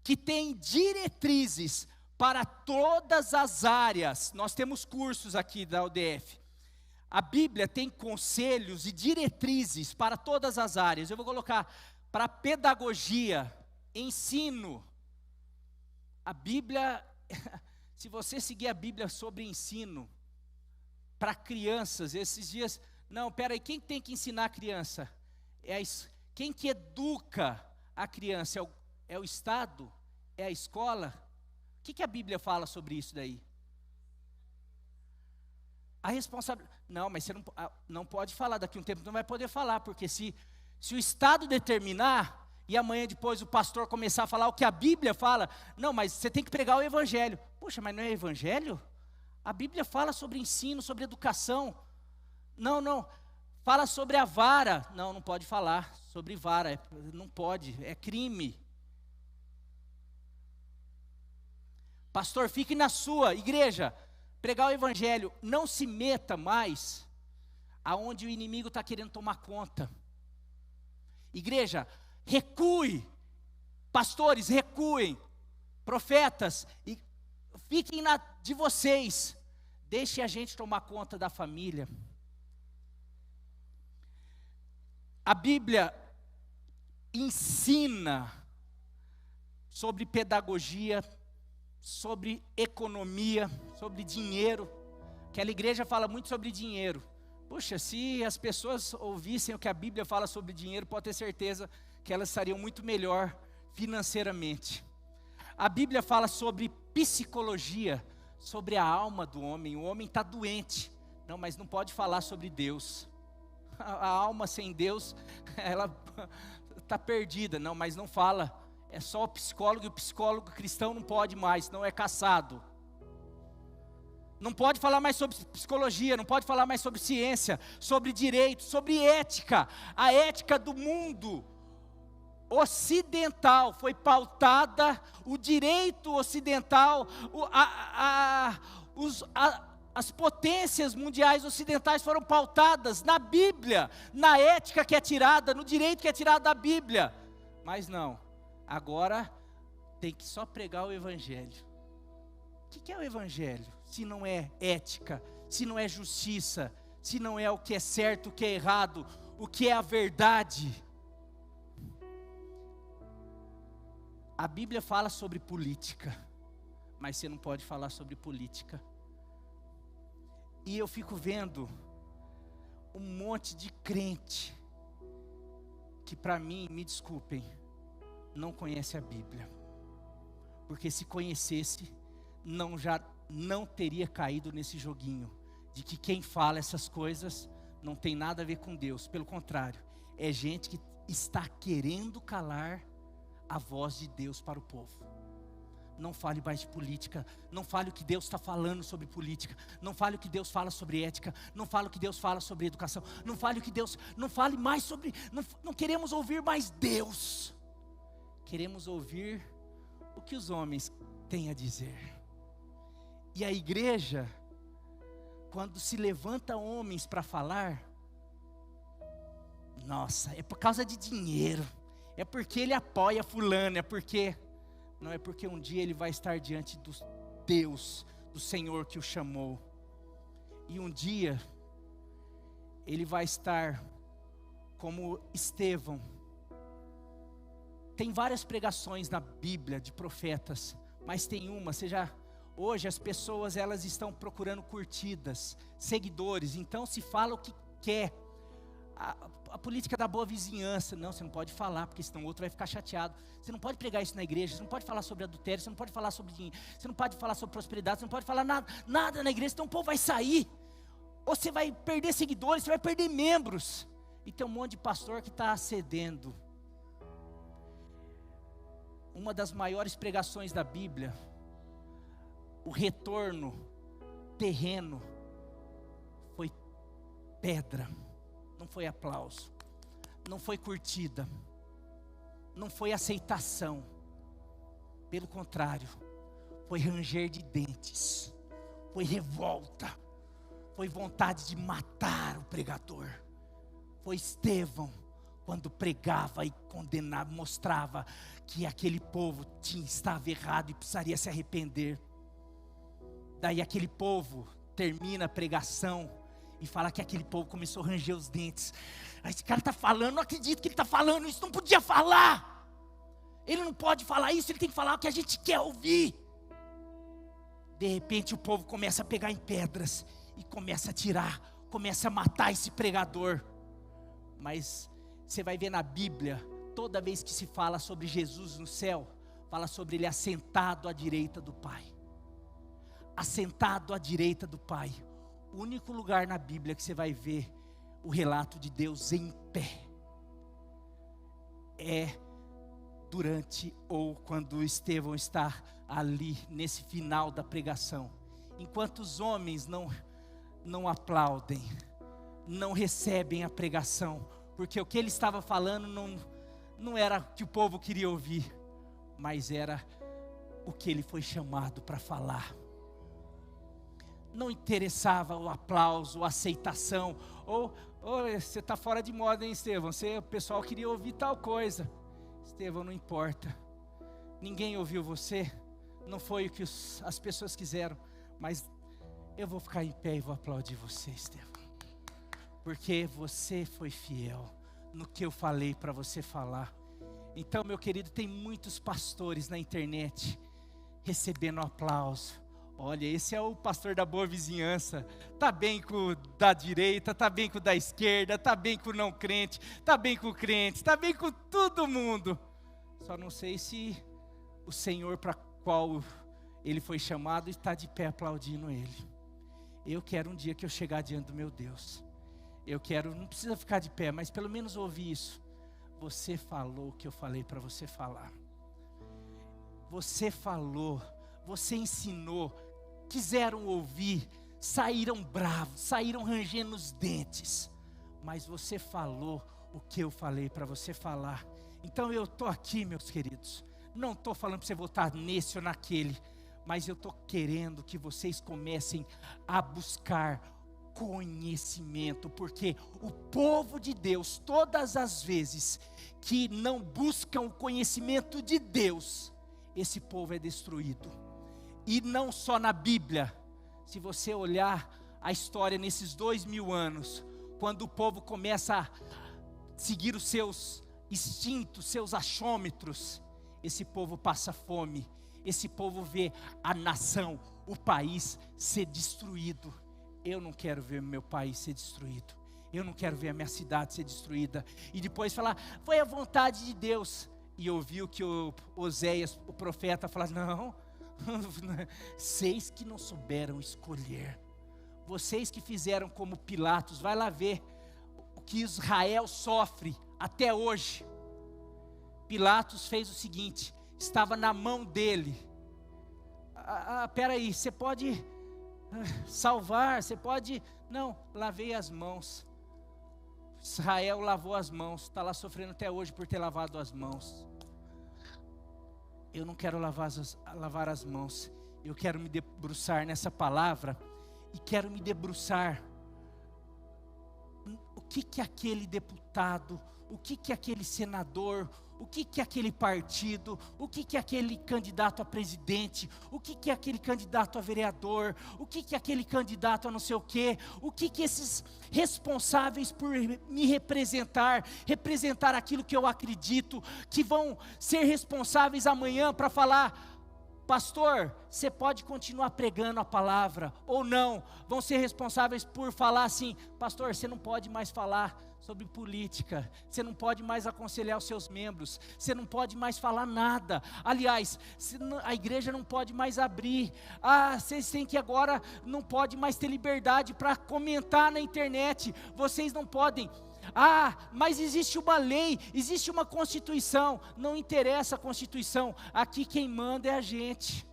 que tem diretrizes para todas as áreas. Nós temos cursos aqui da UDF. A Bíblia tem conselhos e diretrizes para todas as áreas. Eu vou colocar para pedagogia, ensino. A Bíblia, se você seguir a Bíblia sobre ensino, para crianças, esses dias, não, peraí, quem tem que ensinar a criança? Quem que educa a criança? É o Estado? É a escola? O que a Bíblia fala sobre isso daí? A responsabilidade, não, mas você não pode falar, daqui a um tempo não vai poder falar, porque se o Estado determinar, e amanhã depois o pastor começar a falar o que a Bíblia fala, não, mas você tem que pregar o evangelho. Poxa, mas não é evangelho? A Bíblia fala sobre ensino, sobre educação. Não, fala sobre a vara. Não pode falar sobre vara, não pode, é crime. Pastor, fique na sua igreja, pregar o evangelho, não se meta mais aonde o inimigo está querendo tomar conta. Igreja, recue, pastores, recuem, profetas, e fiquem de vocês, deixe a gente tomar conta da família. A Bíblia ensina sobre pedagogia, sobre economia, sobre dinheiro. Aquela igreja fala muito sobre dinheiro. Puxa, se as pessoas ouvissem o que a Bíblia fala sobre dinheiro, pode ter certeza que elas estariam muito melhor financeiramente. A Bíblia fala sobre psicologia, sobre a alma do homem. O homem está doente. Não, mas não pode falar sobre Deus. A alma sem Deus, ela está perdida. Não, mas não fala. É só o psicólogo, e o psicólogo cristão não pode mais, não é caçado. Não pode falar mais sobre psicologia, não pode falar mais sobre ciência, sobre direito, sobre ética. A ética do mundo ocidental foi pautada, o direito ocidental, as potências mundiais ocidentais foram pautadas na Bíblia, na ética que é tirada, no direito que é tirado da Bíblia. Mas não. Agora tem que só pregar o evangelho. O que é o evangelho? Se não é ética, se não é justiça, se não é o que é certo, o que é errado, o que é a verdade. A Bíblia fala sobre política, mas você não pode falar sobre política. E eu fico vendo um monte de crente que para mim, me desculpem, não conhece a Bíblia. Porque se conhecesse, já não teria caído nesse joguinho de que quem fala essas coisas não tem nada a ver com Deus. Pelo contrário, é gente que está querendo calar a voz de Deus para o povo. Não fale mais de política, não fale o que Deus está falando sobre política, não fale o que Deus fala sobre ética, não fale o que Deus fala sobre educação, não fale o que Deus, não fale mais sobre, não queremos ouvir mais Deus, queremos ouvir o que os homens têm a dizer. E a igreja, quando se levanta homens para falar, nossa, é por causa de dinheiro, é porque ele apoia fulano, não é porque um dia ele vai estar diante do Deus, do Senhor que o chamou. E um dia, ele vai estar como Estevão. Tem várias pregações na Bíblia de profetas, mas tem uma, hoje as pessoas elas estão procurando curtidas, seguidores, então se fala o que quer. A política da boa vizinhança, não, você não pode falar, porque senão o outro vai ficar chateado. Você não pode pregar isso na igreja, você não pode falar sobre adultério, você não pode falar sobre dinheiro, você não pode falar sobre prosperidade, você não pode falar nada na igreja, então o povo vai sair. Ou você vai perder seguidores, você vai perder membros. E tem um monte de pastor que está cedendo. Uma das maiores pregações da Bíblia, o retorno terreno, foi pedra. Não foi aplauso, não foi curtida, não foi aceitação. Pelo contrário, foi ranger de dentes, foi revolta, foi vontade de matar o pregador. Foi Estevão, quando pregava e condenava, mostrava que aquele povo estava errado e precisaria se arrepender. Daí aquele povo termina a pregação e fala que aquele povo começou a ranger os dentes. Esse cara está falando, não acredito que ele está falando isso, não podia falar. Ele não pode falar isso, ele tem que falar o que a gente quer ouvir. De repente o povo começa a pegar em pedras e começa a tirar, começa a matar esse pregador. Mas você vai ver na Bíblia, toda vez que se fala sobre Jesus no céu, fala sobre ele assentado à direita do Pai. Assentado à direita do Pai. O único lugar na Bíblia que você vai ver o relato de Deus em pé é durante ou quando Estevão está ali nesse final da pregação. Enquanto os homens não aplaudem, não recebem a pregação, porque o que ele estava falando não era o que o povo queria ouvir, mas era o que ele foi chamado para falar. Não interessava o aplauso, a aceitação, ou você está fora de moda, hein, Estevão? O pessoal queria ouvir tal coisa. Estevão, não importa, ninguém ouviu você, não foi o que as pessoas quiseram, mas eu vou ficar em pé e vou aplaudir você, Estevão, porque você foi fiel no que eu falei para você falar. Então, meu querido, tem muitos pastores na internet recebendo aplauso. Olha, esse é o pastor da boa vizinhança, está bem com o da direita, está bem com o da esquerda, está bem com o não crente, está bem com o crente, está bem com todo mundo. Só não sei se o Senhor para qual ele foi chamado está de pé aplaudindo ele. Eu quero um dia que eu chegar diante do meu Deus, não precisa ficar de pé, mas pelo menos ouvir isso. Você falou o que eu falei para você falar. Você falou, você ensinou, quiseram ouvir, saíram bravos, saíram rangendo os dentes, mas você falou o que eu falei para você falar. Então eu estou aqui, meus queridos, não estou falando para você votar nesse ou naquele, mas eu estou querendo que vocês comecem a buscar conhecimento, porque o povo de Deus, todas as vezes que não buscam o conhecimento de Deus, esse povo é destruído. E não só na Bíblia, se você olhar a história nesses 2000 anos, quando o povo começa a seguir os seus instintos, seus achômetros, esse povo passa fome, esse povo vê a nação, o país ser destruído. Eu não quero ver meu país ser destruído, Eu não quero ver a minha cidade ser destruída. E depois falar, foi a vontade de Deus. E ouviu que o Oséias, o profeta, falar, não, vocês que não souberam escolher. Vocês que fizeram como Pilatos, vai lá ver o que Israel sofre até hoje. Pilatos fez o seguinte, estava na mão dele. Peraí, você pode salvar, você pode... Não, lavei as mãos. Israel lavou as mãos, está lá sofrendo até hoje por ter lavado as mãos. Eu não quero lavar as mãos, eu quero me debruçar nessa palavra, e quero me debruçar, o que aquele deputado, o que aquele senador, o que aquele partido, o que aquele candidato a presidente, o que aquele candidato a vereador, o que aquele candidato a não sei o que esses responsáveis por me representar aquilo que eu acredito, que vão ser responsáveis amanhã para falar, pastor, você pode continuar pregando a palavra, ou não, vão ser responsáveis por falar assim, pastor, você não pode mais falar sobre política, você não pode mais aconselhar os seus membros, você não pode mais falar nada, aliás, a igreja não pode mais abrir, vocês têm que agora, não pode mais ter liberdade para comentar na internet, vocês não podem, mas existe uma lei, existe uma constituição, não interessa a constituição, aqui quem manda é a gente.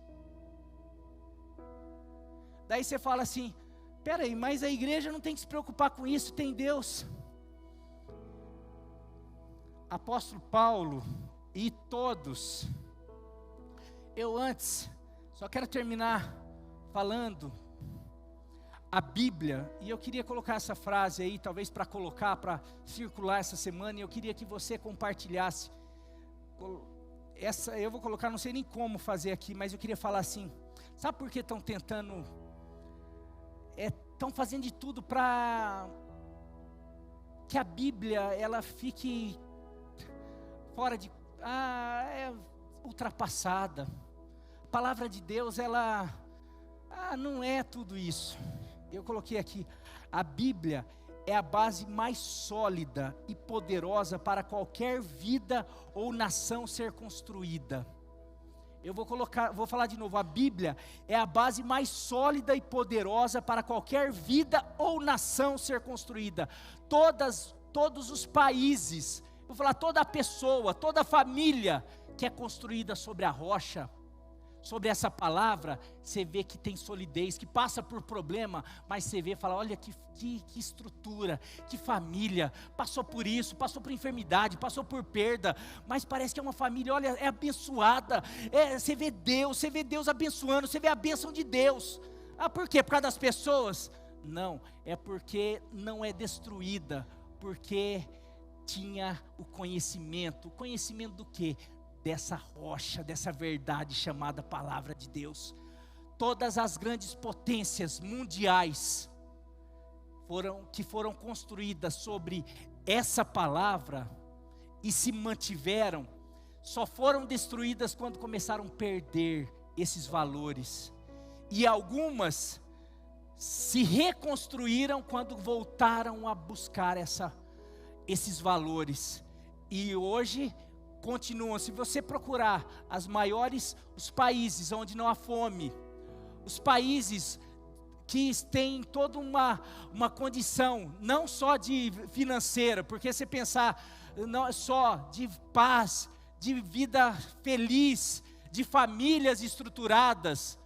Daí você fala assim, peraí, mas a igreja não tem que se preocupar com isso, tem Deus. Apóstolo Paulo e todos, eu antes, só quero terminar falando, a Bíblia, e eu queria colocar essa frase aí, talvez para circular essa semana, e eu queria que você compartilhasse, eu vou colocar, não sei nem como fazer aqui, mas eu queria falar assim, sabe por que estão tentando, estão fazendo de tudo para que a Bíblia, ela fique fora de, ultrapassada, a palavra de Deus, ela, não é tudo isso. Eu coloquei aqui, a Bíblia é a base mais sólida e poderosa para qualquer vida ou nação ser construída. Vou falar de novo, a Bíblia é a base mais sólida e poderosa para qualquer vida ou nação ser construída. Todos os países, vou falar toda pessoa, toda família que é construída sobre a rocha, sobre essa palavra, você vê que tem solidez, que passa por problema, mas você vê e fala, olha que estrutura, que família, passou por isso, passou por enfermidade, passou por perda, mas parece que é uma família, olha, é abençoada, você vê Deus abençoando, você vê a bênção de Deus. Por quê? Por causa das pessoas? Não, é porque não é destruída, porque tinha o conhecimento do quê? Dessa rocha, dessa verdade chamada palavra de Deus. Todas as grandes potências mundiais que foram construídas sobre essa palavra e se mantiveram, só foram destruídas quando começaram a perder esses valores. E algumas se reconstruíram quando voltaram a buscar esses valores. E hoje continuam, se você procurar os países onde não há fome, os países que têm toda uma condição, não só de financeira, porque você pensar, não é só de paz, de vida feliz, de famílias estruturadas,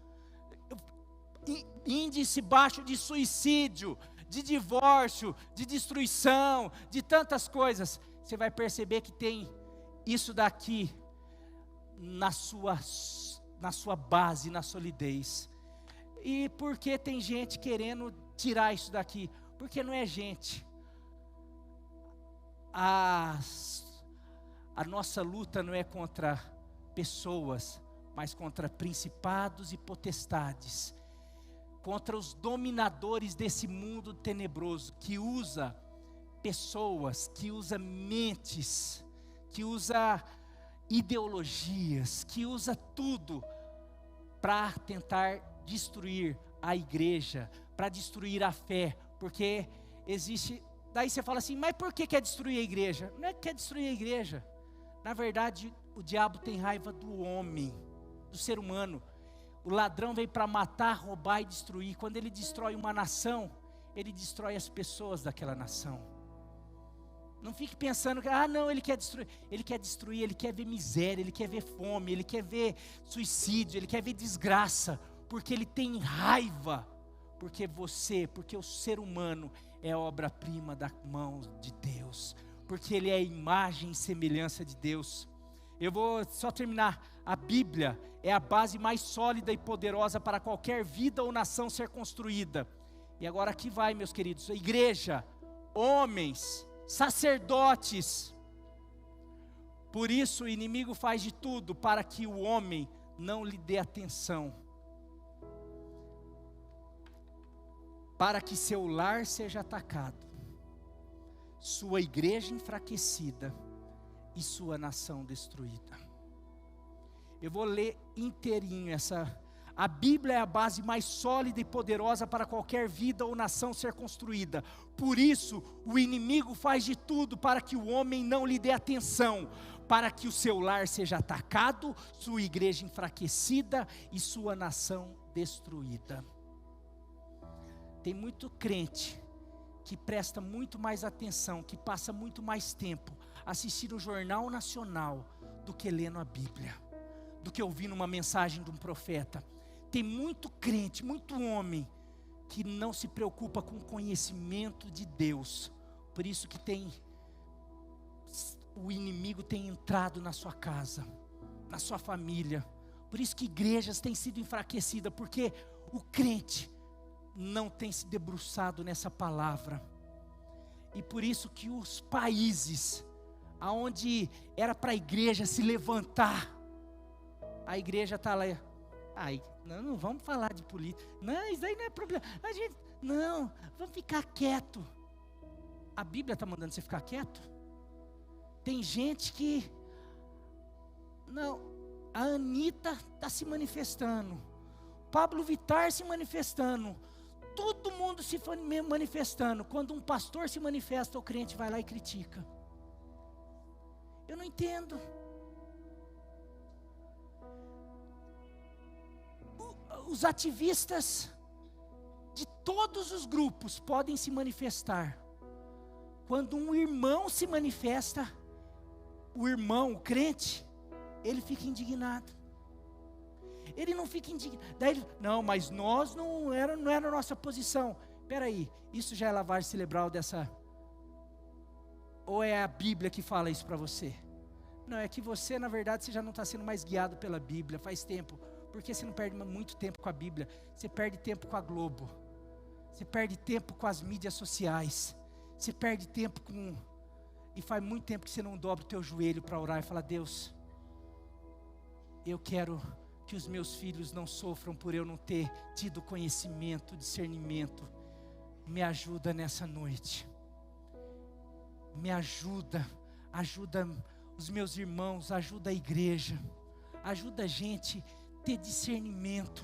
índice baixo de suicídio, de divórcio, de destruição, de tantas coisas, você vai perceber que tem isso daqui na sua base, na solidez. E por que tem gente querendo tirar isso daqui? Porque não é gente. A nossa luta não é contra pessoas, mas contra principados e potestades, contra os dominadores desse mundo tenebroso, que usa pessoas, que usa mentes, que usa ideologias, que usa tudo para tentar destruir a igreja, para destruir a fé, porque existe, Daí você fala assim, mas por que quer destruir a igreja? Não é que quer destruir a igreja. Na verdade, o diabo tem raiva do homem, do ser humano. O ladrão veio para matar, roubar e destruir. Quando ele destrói uma nação, ele destrói as pessoas daquela nação. Não fique pensando que, não, ele quer destruir, ele quer ver miséria, ele quer ver fome, ele quer ver suicídio, ele quer ver desgraça, porque ele tem raiva, porque o ser humano é obra-prima da mão de Deus, porque ele é a imagem e semelhança de Deus. Eu vou só terminar. A Bíblia é a base mais sólida e poderosa para qualquer vida ou nação ser construída. E agora aqui vai, meus queridos, a igreja, homens, sacerdotes. Por isso o inimigo faz de tudo para que o homem não lhe dê atenção, para que seu lar seja atacado, sua igreja enfraquecida e sua nação destruída. Eu vou ler inteirinho essa. A Bíblia é a base mais sólida e poderosa para qualquer vida ou nação ser construída. Por isso, o inimigo faz de tudo para que o homem não lhe dê atenção, para que o seu lar seja atacado, sua igreja enfraquecida e sua nação destruída. Tem muito crente que presta muito mais atenção, que passa muito mais tempo assistindo o Jornal Nacional do que lendo a Bíblia, do que ouvindo uma mensagem de um profeta. Tem muito crente, muito homem, que não se preocupa com o conhecimento de Deus. Por isso que o inimigo tem entrado na sua casa, na sua família. Por isso que igrejas têm sido enfraquecidas, porque o crente não tem se debruçado nessa palavra. E por isso que os países aonde era para a igreja se levantar, a igreja está lá. Não vamos falar de política. Não, isso aí não é problema. Vamos ficar quieto. A Bíblia está mandando você ficar quieto? Tem gente que, a Anitta está se manifestando, Pablo Vittar se manifestando, todo mundo se manifestando. Quando um pastor se manifesta, o crente vai lá e critica. Eu não entendo. Os ativistas de todos os grupos podem se manifestar. Quando um irmão se manifesta, o irmão, o crente, ele fica indignado. Ele não fica indignado. Daí ele, mas nós não era a nossa posição. Espera aí, isso já é lavagem cerebral dessa... Ou é a Bíblia que fala isso para você? Não, é que você, na verdade, você já não está sendo mais guiado pela Bíblia faz tempo. Porque você não perde muito tempo com a Bíblia. Você perde tempo com a Globo. Você perde tempo com as mídias sociais. Você perde tempo com... E faz muito tempo que você não dobra o teu joelho para orar e falar: Deus, eu quero que os meus filhos não sofram por eu não ter tido conhecimento, discernimento. Me ajuda nessa noite. Me ajuda. Ajuda os meus irmãos, ajuda a igreja. Ajuda a gente ter discernimento.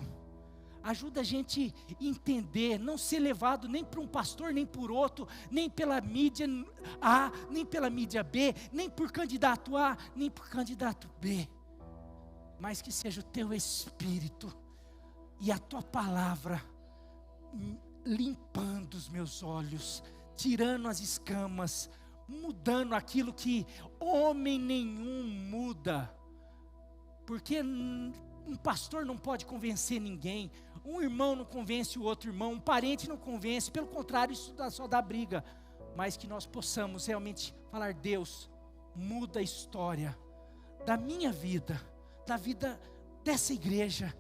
Ajuda a gente entender, não ser levado nem por um pastor, nem por outro, nem pela mídia A, nem pela mídia B, nem por candidato A, nem por candidato B. Mas que seja o teu Espírito e a tua palavra limpando os meus olhos, tirando as escamas, mudando aquilo que homem nenhum muda. Porque um pastor não pode convencer ninguém, um irmão não convence o outro irmão, um parente não convence, pelo contrário, isso só dá briga. Mas que nós possamos realmente falar: Deus, muda a história da minha vida, da vida dessa igreja,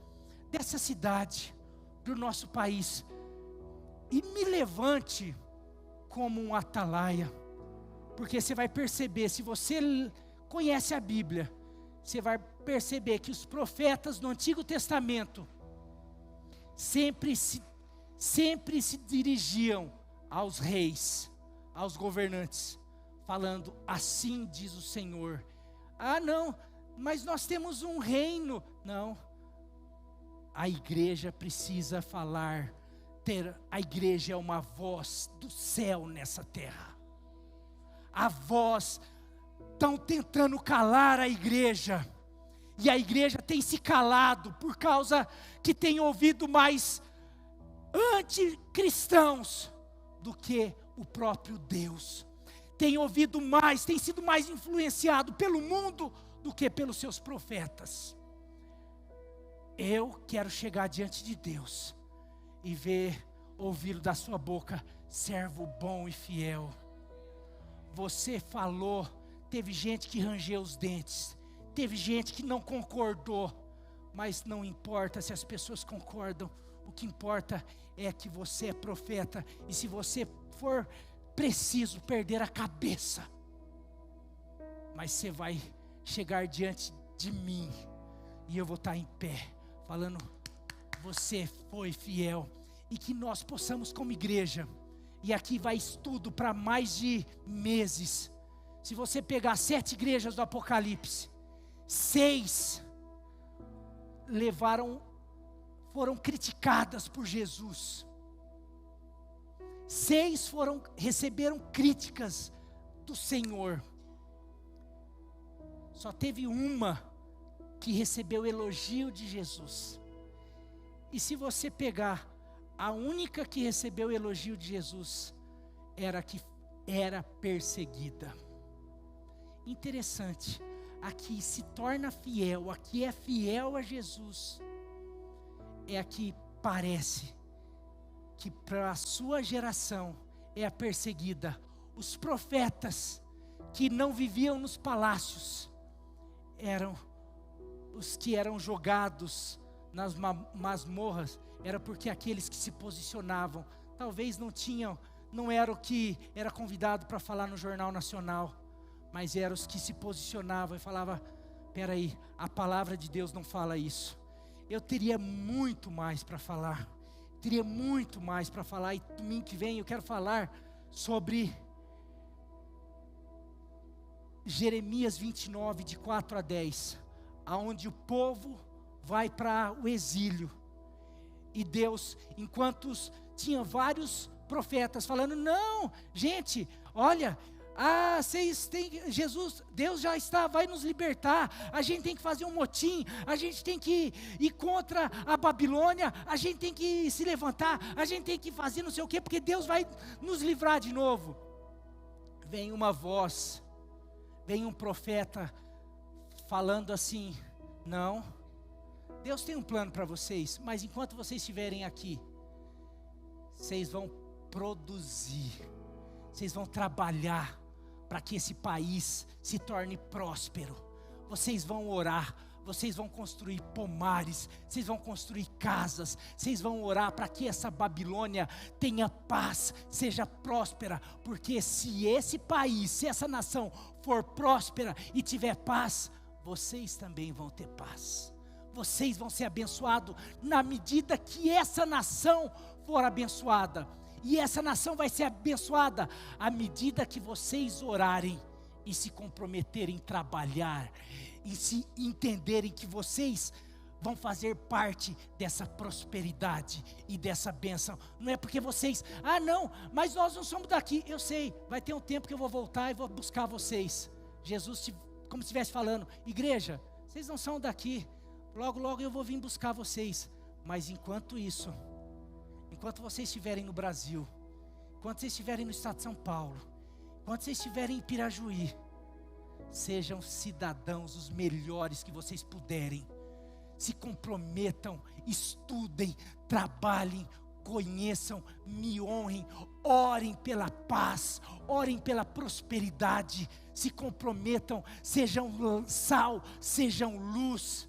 dessa cidade, do nosso país, e me levante como um atalaia. Porque você vai perceber, se você conhece a Bíblia, você vai perceber que os profetas do Antigo Testamento sempre se dirigiam aos reis, aos governantes, falando: assim diz o Senhor. Não, mas nós temos um reino. Não, a igreja precisa falar, a igreja é uma voz do céu nessa terra. a voz, estão tentando calar a igreja. E a igreja tem se calado por causa que tem ouvido mais anticristãos do que o próprio Deus. Tem ouvido mais, tem sido mais influenciado pelo mundo do que pelos seus profetas. Eu quero chegar diante de Deus e ouvir da sua boca: servo bom e fiel. Você falou, teve gente que rangeu os dentes, teve gente que não concordou, mas não importa se as pessoas concordam, o que importa é que você é profeta, e se você for preciso perder a cabeça, mas você vai chegar diante de mim, e eu vou estar em pé, falando: você foi fiel. E que nós possamos como igreja, e aqui vai estudo para mais de meses, se você pegar 7 igrejas do Apocalipse, 6 foram criticadas por Jesus, 6 receberam críticas do Senhor, só teve uma que recebeu elogio de Jesus. E se você pegar a única que recebeu elogio de Jesus, era perseguida. Interessante, a que se torna fiel, a que é fiel a Jesus, é a que parece que para a sua geração é a perseguida. Os profetas que não viviam nos palácios eram os que eram jogados nas masmorras, era porque aqueles que se posicionavam, talvez não era o que era convidado para falar no Jornal Nacional, mas eram os que se posicionavam e falavam: peraí, a palavra de Deus não fala isso. Eu teria muito mais para falar, e domingo que vem eu quero falar sobre Jeremias 29, de 4 a 10, aonde o povo vai para o exílio, e Deus, enquanto tinha vários profetas falando: não, gente, olha, Deus já vai nos libertar, a gente tem que fazer um motim, a gente tem que ir contra a Babilônia, a gente tem que se levantar, a gente tem que fazer não sei o quê, porque Deus vai nos livrar de novo. Vem uma voz, vem um profeta falando assim: não, Deus tem um plano para vocês, mas enquanto vocês estiverem aqui, vocês vão produzir, vocês vão trabalhar para que esse país se torne próspero. Vocês vão orar, vocês vão construir pomares, vocês vão construir casas, vocês vão orar para que essa Babilônia tenha paz, seja próspera, porque se esse país, se essa nação for próspera e tiver paz, vocês também vão ter paz. Vocês vão ser abençoados na medida que essa nação for abençoada. E essa nação vai ser abençoada à medida que vocês orarem e se comprometerem em trabalhar, e se entenderem que vocês vão fazer parte dessa prosperidade e dessa bênção. Não é porque vocês: não, mas nós não somos daqui. Eu sei, vai ter um tempo que eu vou voltar e vou buscar vocês. Jesus, como se estivesse falando: igreja, vocês não são daqui, logo logo eu vou vir buscar vocês. Mas enquanto isso, enquanto vocês estiverem no Brasil, enquanto vocês estiverem no estado de São Paulo, enquanto vocês estiverem em Pirajuí, sejam cidadãos os melhores que vocês puderem. Se comprometam, estudem, trabalhem, conheçam, me honrem, orem pela paz, orem pela prosperidade, se comprometam, sejam sal, sejam luz.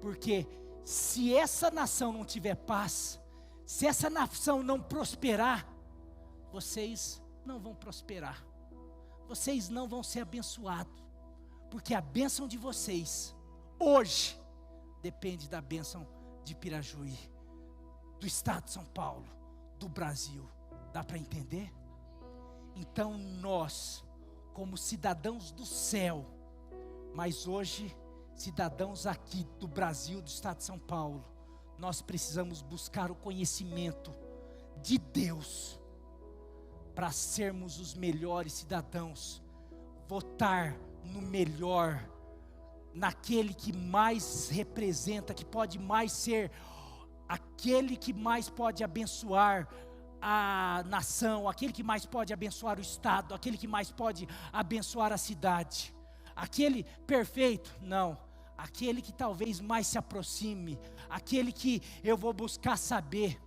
Porque se essa nação não tiver paz, se essa nação não prosperar, vocês não vão prosperar, vocês não vão ser abençoados, porque a bênção de vocês, hoje, depende da bênção de Pirajuí, do estado de São Paulo, do Brasil. Dá para entender? Então nós, como cidadãos do céu, mas hoje cidadãos aqui do Brasil, do estado de São Paulo, nós precisamos buscar o conhecimento de Deus, para sermos os melhores cidadãos, votar no melhor, naquele que mais representa, que pode mais ser, aquele que mais pode abençoar a nação, aquele que mais pode abençoar o estado, aquele que mais pode abençoar a cidade, aquele perfeito, não, aquele que talvez mais se aproxime, aquele que eu vou buscar saber,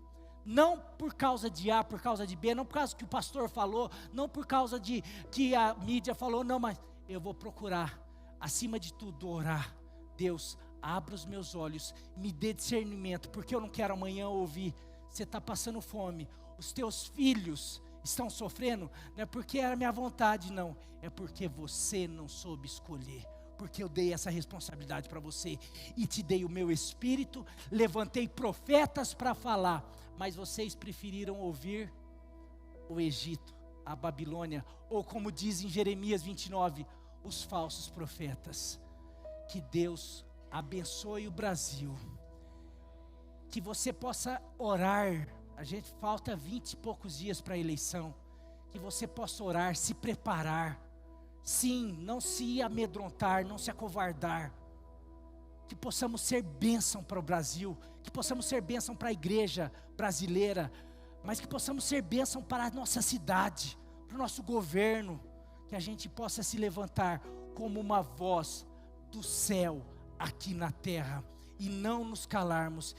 não por causa de A, por causa de B, não por causa que o pastor falou, não por causa de que a mídia falou, não, mas eu vou procurar, acima de tudo, orar. Deus, abra os meus olhos, me dê discernimento, porque eu não quero amanhã ouvir, você está passando fome, os teus filhos estão sofrendo, não é porque era minha vontade, não, é porque você não soube escolher, porque eu dei essa responsabilidade para você, e te dei o meu espírito, levantei profetas para falar, mas vocês preferiram ouvir o Egito, a Babilônia, ou como diz em Jeremias 29, os falsos profetas. Que Deus abençoe o Brasil, que você possa orar, a gente falta 20 e poucos dias para a eleição, que você possa orar, se preparar, sim, não se amedrontar, não se acovardar, que possamos ser bênção para o Brasil, que possamos ser bênção para a igreja brasileira, mas que possamos ser bênção para a nossa cidade, para o nosso governo, que a gente possa se levantar como uma voz do céu aqui na terra, e não nos calarmos.